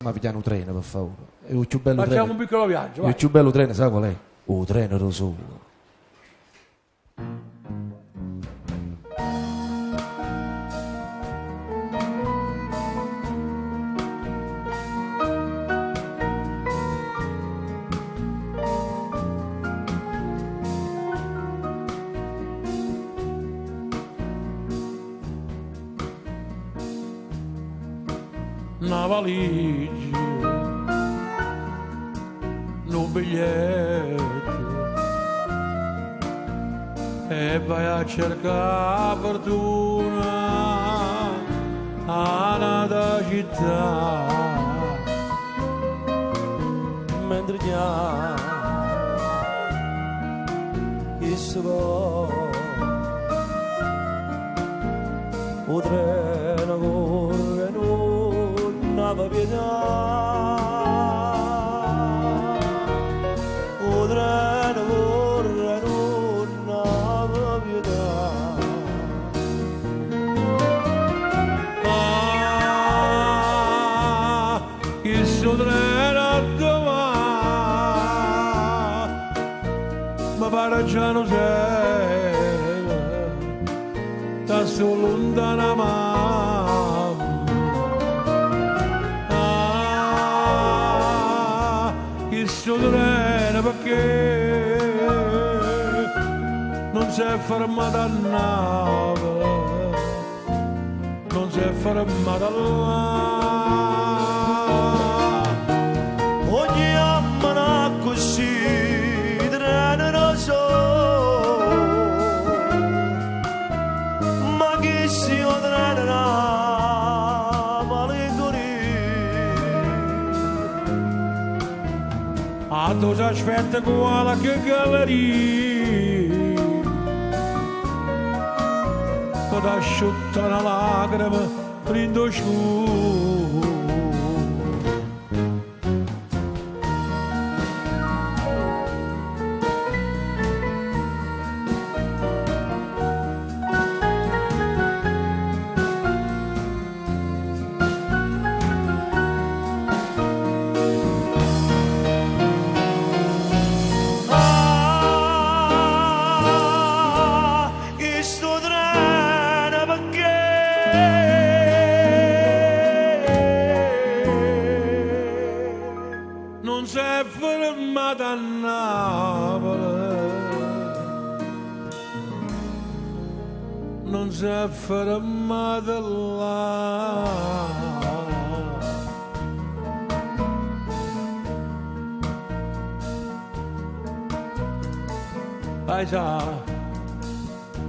Ma pigliamo un treno, per favore. È il più bello Facciamo treno. un piccolo viaggio, vai. Il più bello treno, sai qual è? Il treno rosso. Una valigia, un biglietto e vai a cercare fortuna a una città Mentre che si va, il treno corre, non ha pietà. Il treno corre, non ha pietà. Ah, il suo treno domani ma pare già non sei da solo lontana mamma. Ah, il suo treno perché non si è fermata a Napoli, non si è fermata là. Ogni anno così treno rosso, ma che sia treno na malinconia. A tu si aspetta qualche galleria per asciuttare una lacrima rindo scuro. Non si è fermata a Napoli, non si è fermata là.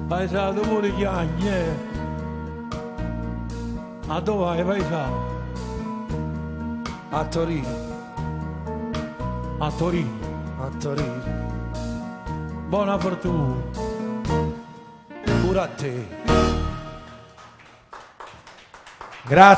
Paesa, tu muori chiagne, a dove vai, paesa? A Torino, A Torino. a Torino, Buona fortuna. pure a te. Grazie.